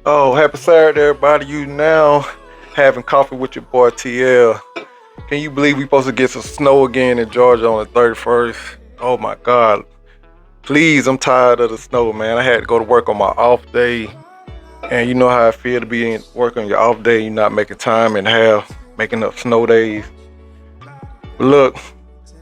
Oh, happy Saturday, everybody. You now having coffee with your boy TL. Can you believe we supposed to get some snow again in Georgia on the 31st? Oh my God. Please, I'm tired of the snow, man. I had to go to work on my off day. And you know how I feel to be in work on your off day, you're not making time and have making up snow days. But look,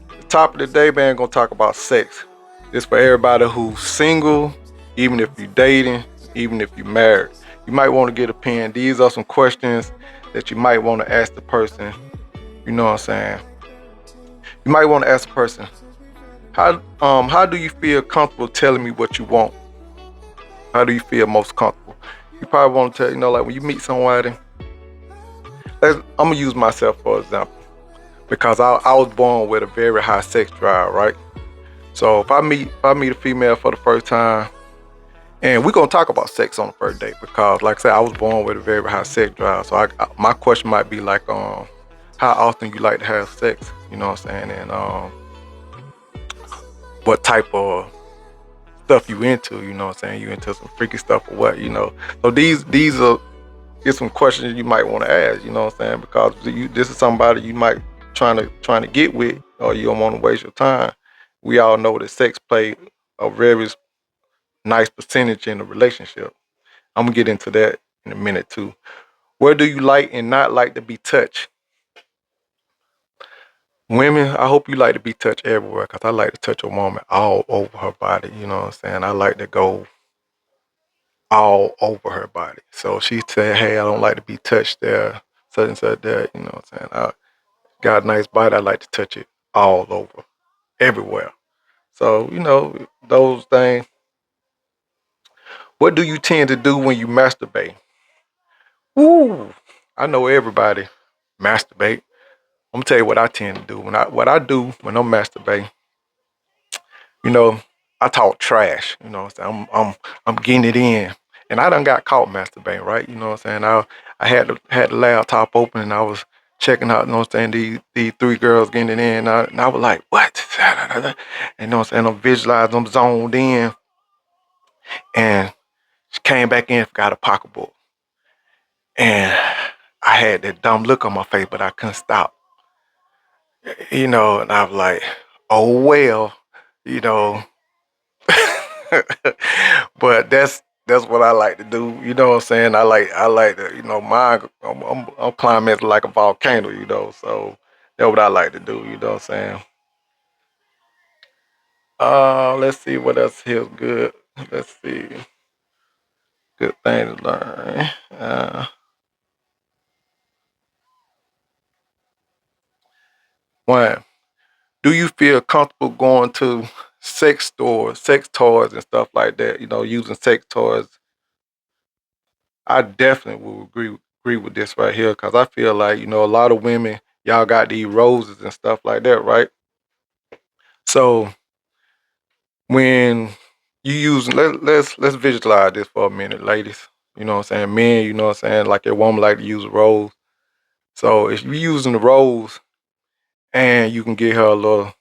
the top of the day, man, gonna talk about sex. This for everybody who's single, even if you're dating, even if you're married. You might want to get a pen. These are some questions that you might want to ask the person. You know what I'm saying? You might want to ask the person, how do you feel comfortable telling me what you want? How do you feel most comfortable? You probably want to tell, like when you meet somebody, I'm gonna use myself for example. Because I was born with a very high sex drive, right? So if I meet a female for the first time, and we're gonna talk about sex on the first date because, like I said, I was born with a very high sex drive. So my question might be like, how often you like to have sex? You know what I'm saying? And what type of stuff you into? You know what I'm saying? You into some freaky stuff or what? So these are just some questions you might want to ask. You know what I'm saying? Because this is somebody you might trying to get with, or you don't want to waste your time. We all know that sex play a very nice percentage in a relationship. I'm gonna get into that in a minute too. Where do you like and not like to be touched? Women, I hope you like to be touched everywhere because I like to touch a woman all over her body. You know what I'm saying? I like to go all over her body. So if she say, hey, I don't like to be touched there, such and such there, you know what I'm saying? I got a nice body, I like to touch it all over, everywhere. So, those things. What do you tend to do when you masturbate? Ooh, I know everybody masturbate. I'm gonna tell you what I tend to do. What I do when I'm masturbating, you know, I talk trash. You know what I'm saying? I'm getting it in. And I done got caught masturbating, right? You know what I'm saying? I had the laptop open and I was checking out, you know what I'm saying, these three girls getting it in. And I was like, what? And you know what I'm saying? I'm visualizing, I'm zoned in. And she came back in, forgot a pocketbook. And I had that dumb look on my face, but I couldn't stop. And I was like, oh well, you know. But that's what I like to do. You know what I'm saying? I like to, mine. I'm climbing like a volcano. So that's what I like to do. You know what I'm saying? Let's see what else here's good. Let's see, good thing to learn. One, do you feel comfortable going to sex stores, sex toys, and stuff like that? Using sex toys. I definitely will agree with this right here because I feel like a lot of women y'all got these roses and stuff like that, right? So when you use let's visualize this for a minute, ladies. You know what I'm saying, men. You know what I'm saying, like your woman like to use a rose. So if you using the rose and you can get her a little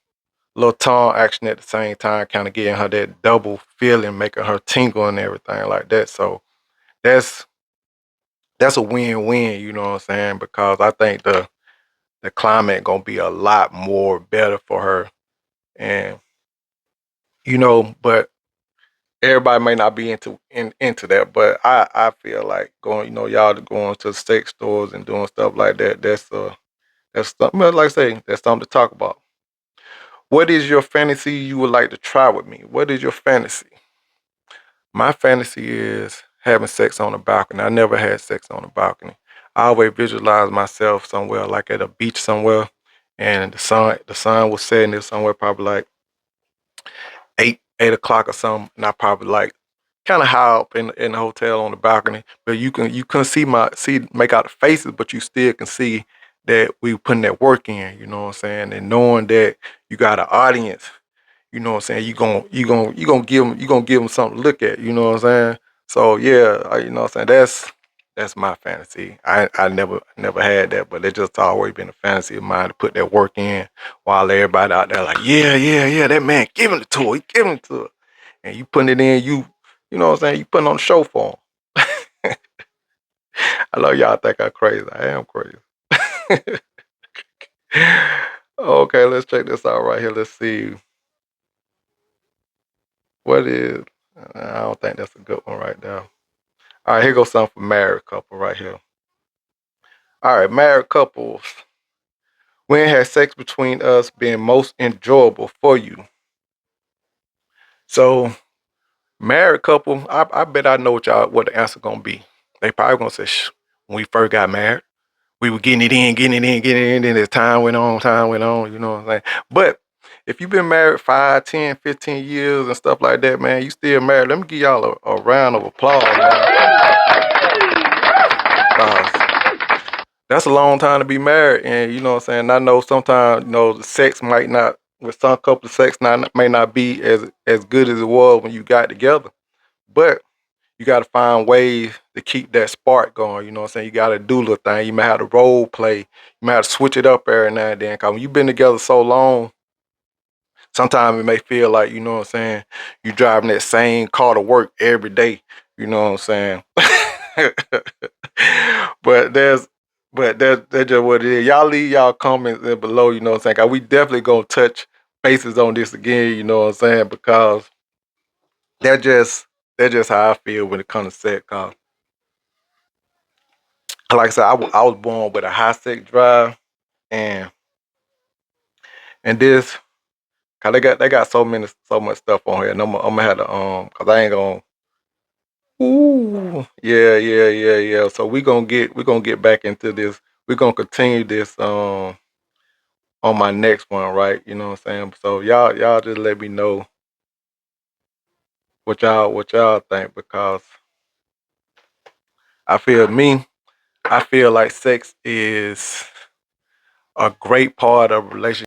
tongue action at the same time, kind of getting her that double feeling, making her tingle and everything like that. So that's that's a win-win. You know what I'm saying? Because I think the climate gonna be a lot more better for her. And but everybody may not be into that. But I feel like going, y'all going to sex stores and doing stuff like that. That's something. Like I say, that's something to talk about. What is your fantasy you would like to try with me? What is your fantasy? My fantasy is having sex on a balcony. I never had sex on a balcony. I always visualize myself somewhere like at a beach somewhere, and the sun was setting there somewhere probably like 8 o'clock or something, and I probably like kind of high up in the hotel on the balcony, but you couldn't see make out the faces, but you still can see that we putting that work in. You know what I'm saying, and knowing that you got an audience. You know what I'm saying? You gonna give them something to look at. You know what I'm saying? So yeah, you know what I'm saying. That's my fantasy. I never had that, but it just always been a fantasy of mine to put that work in while everybody out there like, yeah, yeah, yeah, that man giving it to her, he giving it to her, and you putting it in. You know what I'm saying? You putting on the show for him. I know y'all think I'm crazy. I am crazy. Okay, let's check this out right here. Let's see. What is. I don't think that's a good one right now. All right, here goes something for married couple right here. All right, married couples. When has sex between us been most enjoyable for you? So, married couple, I bet I know what the answer gonna be. They probably gonna say, when we first got married, we were getting it in, getting it in, getting it in, then as time went on, you know what I'm saying? But if you've been married 5, 10, 15 years and stuff like that, man, you still married. Let me give y'all a round of applause, man. 'Cause that's a long time to be married, and you know what I'm saying. I know sometimes the sex might not with some couple sex may not be as good as it was when you got together, but you got to find ways to keep that spark going. You know what I'm saying. You got to do little things. You may have to role play. You may have to switch it up every now and then. Cause when you've been together so long, sometimes it may feel like you know what I'm saying. You driving that same car to work every day. You know what I'm saying. but there's that's just what it is. Y'all leave y'all comments in below, you know what I'm saying? 'Cause we definitely gonna touch bases on this again, you know what I'm saying? Because that's just that's just how I feel when it comes to sex. 'Cause like I said, I was born with a high sex drive, and this, cause they got so much stuff on here, and I'm gonna have to cause I ain't gonna. Ooh, yeah, yeah, yeah, yeah. So we gonna get back into this. We're gonna continue this on my next one, right? You know what I'm saying? So y'all just let me know what y'all think, because I feel me, I feel like sex is a great part of a relationship.